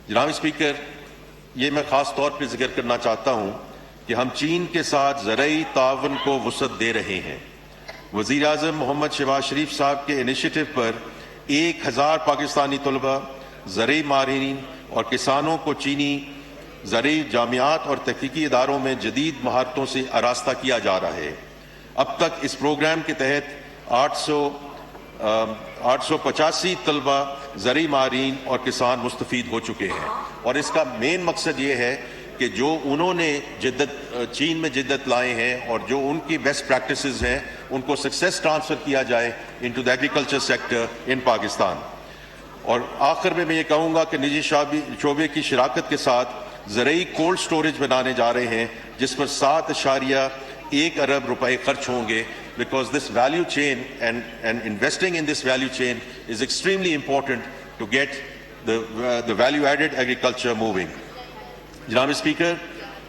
جناب اسپیکر، یہ میں خاص طور پہ ذکر کرنا چاہتا ہوں کہ ہم چین کے ساتھ زرعی تعاون کو وسعت دے رہے ہیں۔ وزیر اعظم محمد شہباز شریف صاحب کے انیشیٹو پر 1000 پاکستانی طلباء، زرعی ماہرین اور کسانوں کو چینی زرعی جامعات اور تحقیقی اداروں میں جدید مہارتوں سے آراستہ کیا جا رہا ہے۔ اب تک اس پروگرام کے تحت 885 طلباء، زرعی ماہرین اور کسان مستفید ہو چکے ہیں، اور اس کا مین مقصد یہ ہے کہ جو انہوں نے چین میں جدت لائے ہیں اور جو ان کی بیسٹ پریکٹسز ہیں ان کو سکسیس ٹرانسفر کیا جائے انٹو دی ایگریکلچر سیکٹر ان پاکستان۔ اور آخر میں یہ کہوں گا کہ نجی شعبے کی شراکت کے ساتھ زرعی کولڈ سٹوریج بنانے جا رہے ہیں جس پر 7.1 ارب روپے خرچ ہوں گے، because this value chain and investing in this value chain is extremely important to get the value added agriculture moving. جناب اسپیکر،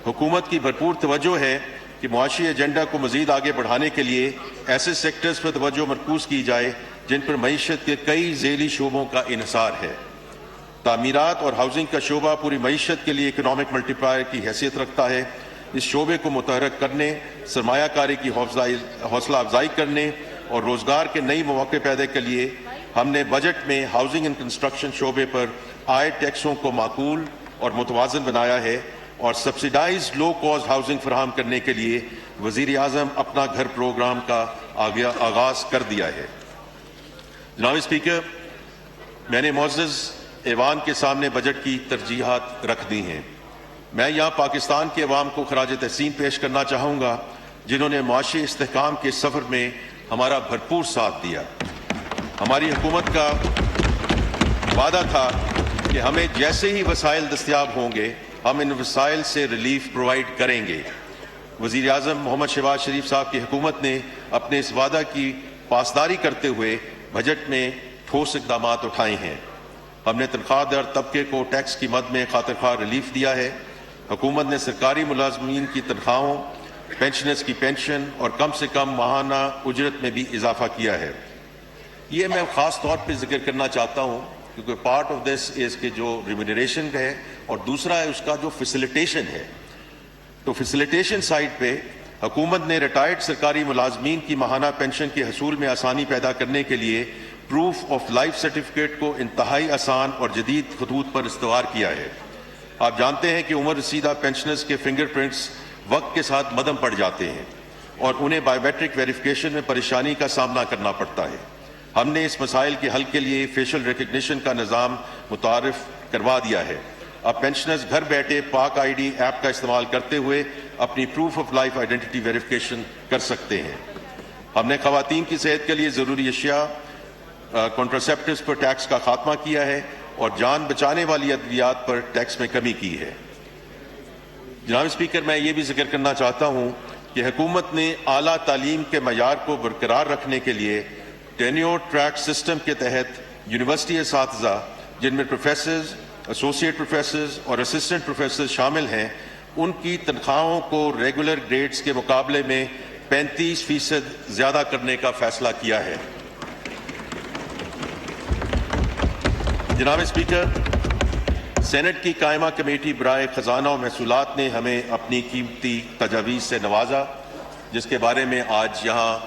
حکومت کی بھرپور توجہ ہے کہ معاشی ایجنڈا کو مزید آگے بڑھانے کے لیے ایسے سیکٹرز پر توجہ مرکوز کی جائے جن پر معیشت کے کئی ذیلی شعبوں کا انحصار ہے۔ تعمیرات اور ہاؤسنگ کا شعبہ پوری معیشت کے لیے اکنامک ملٹی پلائر کی حیثیت رکھتا ہے۔ اس شعبے کو متحرک کرنے، سرمایہ کاری کی حوصلہ افزائی کرنے اور روزگار کے نئی مواقع پیدا کے لیے ہم نے بجٹ میں ہاؤسنگ اینڈ کنسٹرکشن شعبے پر عائد ٹیکسوں کو معقول اور متوازن بنایا ہے، اور سبسیڈائز لو کاسٹ ہاؤسنگ فراہم کرنے کے لیے وزیر اعظم اپنا گھر پروگرام کا آغاز کر دیا ہے۔ جناب اسپیکر، میں نے معزز ایوان کے سامنے بجٹ کی ترجیحات رکھ دی ہیں۔ میں یہاں پاکستان کے عوام کو خراج تحسین پیش کرنا چاہوں گا جنہوں نے معاشی استحکام کے سفر میں ہمارا بھرپور ساتھ دیا۔ ہماری حکومت کا وعدہ تھا کہ ہمیں جیسے ہی وسائل دستیاب ہوں گے ہم ان وسائل سے ریلیف پرووائڈ کریں گے۔ وزیر اعظم محمد شہباز شریف صاحب کی حکومت نے اپنے اس وعدہ کی پاسداری کرتے ہوئے بجٹ میں ٹھوس اقدامات اٹھائے ہیں۔ ہم نے تنخواہ دار طبقے کو ٹیکس کی مد میں خاطر خواہ ریلیف دیا ہے۔ حکومت نے سرکاری ملازمین کی تنخواہوں، پینشنرز کی پینشن اور کم سے کم ماہانہ اجرت میں بھی اضافہ کیا ہے۔ یہ میں خاص طور پہ ذکر کرنا چاہتا ہوں کیونکہ پارٹ آف دس از کہ جو ریمونریشن ہے اور دوسرا ہے اس کا جو فیسیلیٹیشن ہے۔ تو فیسیلیٹیشن سائٹ پہ حکومت نے ریٹائرڈ سرکاری ملازمین کی ماہانہ پینشن کے حصول میں آسانی پیدا کرنے کے لیے پروف آف لائف سرٹیفکیٹ کو انتہائی آسان اور جدید خطوط پر استوار کیا ہے۔ آپ جانتے ہیں کہ عمر رسیدہ پینشنرز کے فنگر پرنٹس وقت کے ساتھ مدھم پڑ جاتے ہیں اور انہیں بایو میٹرک ویریفیکیشن میں پریشانی کا سامنا کرنا پڑتا ہے۔ ہم نے اس مسائل کے حل کے لیے فیشل ریکگنیشن کا نظام متعارف کروا دیا ہے۔ اب پینشنرز گھر بیٹھے پاک آئی ڈی ایپ کا استعمال کرتے ہوئے اپنی proof of life identity verification کر سکتے ہیں۔ ہم نے خواتین کی صحت کے لیے ضروری اشیاء، کنٹراسیپٹیوز پر ٹیکس کا خاتمہ کیا ہے اور جان بچانے والی ادویات پر ٹیکس میں کمی کی ہے۔ جناب اسپیکر، میں یہ بھی ذکر کرنا چاہتا ہوں کہ حکومت نے اعلیٰ تعلیم کے معیار کو برقرار رکھنے کے لیے ٹینیور ٹریک سسٹم کے تحت یونیورسٹی اساتذہ جن میں پروفیسرز، ایسوسیٹ پروفیسرز اور اسسٹنٹ پروفیسرز شامل ہیں ان کی تنخواہوں کو ریگولر گریڈز کے مقابلے میں 35% زیادہ کرنے کا فیصلہ کیا ہے۔ جناب اسپیکر، سینٹ کی قائمہ کمیٹی برائے خزانہ و محصولات نے ہمیں اپنی قیمتی تجاویز سے نوازا جس کے بارے میں آج یہاں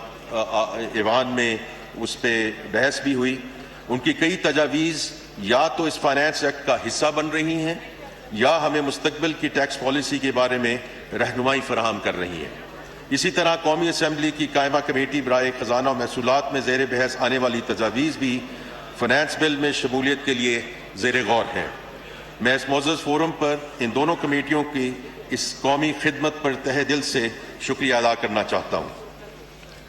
ایوان میں اس پہ بحث بھی ہوئی۔ ان کی کئی تجاویز یا تو اس فائنانس ایکٹ کا حصہ بن رہی ہیں یا ہمیں مستقبل کی ٹیکس پالیسی کے بارے میں رہنمائی فراہم کر رہی ہیں۔ اسی طرح قومی اسمبلی کی قائمہ کمیٹی برائے خزانہ و محصولات میں زیر بحث آنے والی تجاویز بھی فائنانس بل میں شمولیت کے لیے زیر غور ہیں۔ میں اس معزز فورم پر ان دونوں کمیٹیوں کی اس قومی خدمت پر تہہ دل سے شکریہ ادا کرنا چاہتا ہوں۔